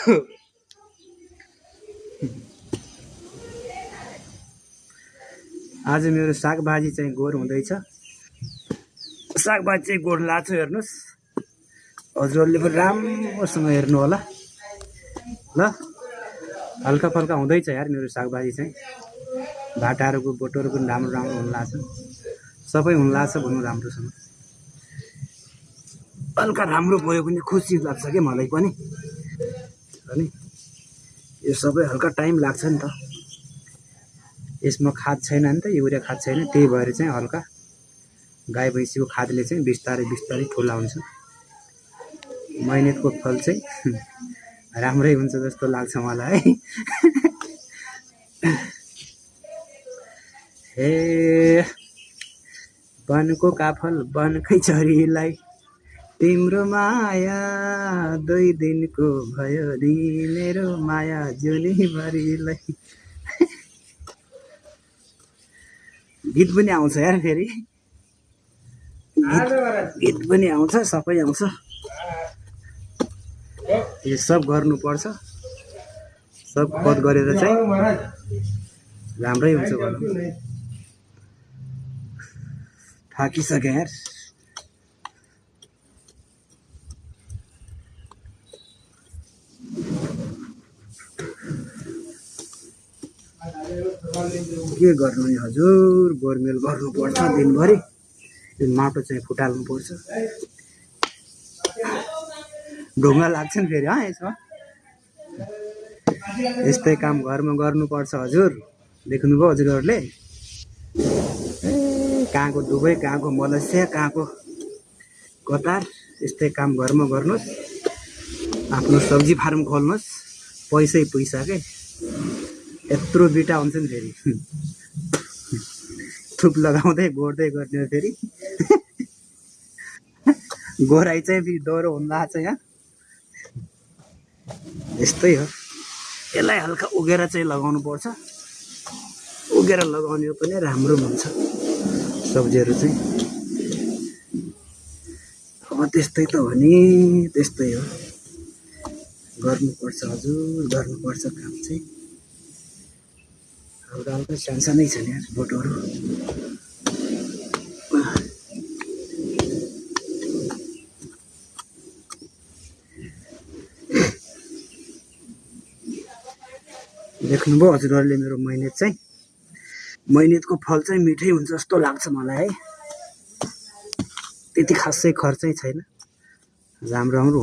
आज मेरो सागभाजी चाहिँ गोर हुँदैछ। सागभाजी चाहिँ गोर लाग्छ, हेर्नुस्। हजुरहरूले पनि राम्रोसँग हेर्नु होला ल। हल्का फल्का हुँदैछ यार मेरो सागभाजी चाहिँ। भाटाहरूको बोटहरू पनि राम्रो राम्रो हुन लाग्छ। सबै हुन लाग्छ भनौँ राम्रोसँग। हल्का राम्रो भयो भने खुसी लाग्छ क्या मलाई पनि। अनि यो सबै हल्का टाइम लाग्छ नि त। यसमा खाद छैन नि त, युरिया खाद छैन, त्यही भएर चाहिँ हल्का गाई भैँसीको खादले चाहिँ बिस्तारै बिस्तारै ठुला हुन्छ। मेहनतको फल चाहिँ राम्रै हुन्छ जस्तो लाग्छ मलाई है। हे वनको काफल वनकै चरीलाई, तिम्रो माया 2 दिनको भयो नि, मेरो माया जुनीभरिलाई। गीत पनि आउँछ यार फेरि, गीत पनि आउँछ, सबै आउँछ। यो सब गर्नुपर्छ, सब पद गरेर चाहिँ राम्रै हुन्छ भनौँ। थाकिसके यार। के गर्नु नि हजुर, गोरमेल गर्नुपर्छ दिनभरि। यो माटो चाहिँ फुटाल्नुपर्छ, ढुङ्गा लाग्छ नि फेरि यसमा। यस्तै काम घरमा गर्नुपर्छ हजुर। देख्नुभयो हजुरहरूले, कहाँको दुबई, कहाँको मलेसिया, कहाँको कतार। यस्तै काम घरमा गर्नुहोस्, आफ्नो सब्जी फार्म खोल्नुहोस्, पैसै पैसा के। यत्रो बिटा हुन्छ नि फेरि, थुप लगाउँदै गोड्दै गर्ने हो फेरि। गोराइ चाहिँ फेरि डह्रो हुन लाग्छ यहाँ। यस्तै हो, यसलाई हल्का उगेर चाहिँ लगाउनु पर्छ। उगेर लगाउने हो भने राम्रो हुन्छ सब्जीहरू चाहिँ। अब त्यस्तै त हो नि, त्यस्तै हो, गर्नुपर्छ हजुर, गर्नुपर्छ काम चाहिँ। हल्का हल्का सानसानै छ नि यार बोटहरू। देख्नुभयो हजुरहरूले मेरो मेहनत चाहिँ। मेहनतको फल चाहिँ मिठै हुन्छ जस्तो लाग्छ मलाई है। त्यति खासै खर्चै छैन, राम्रो राम्रो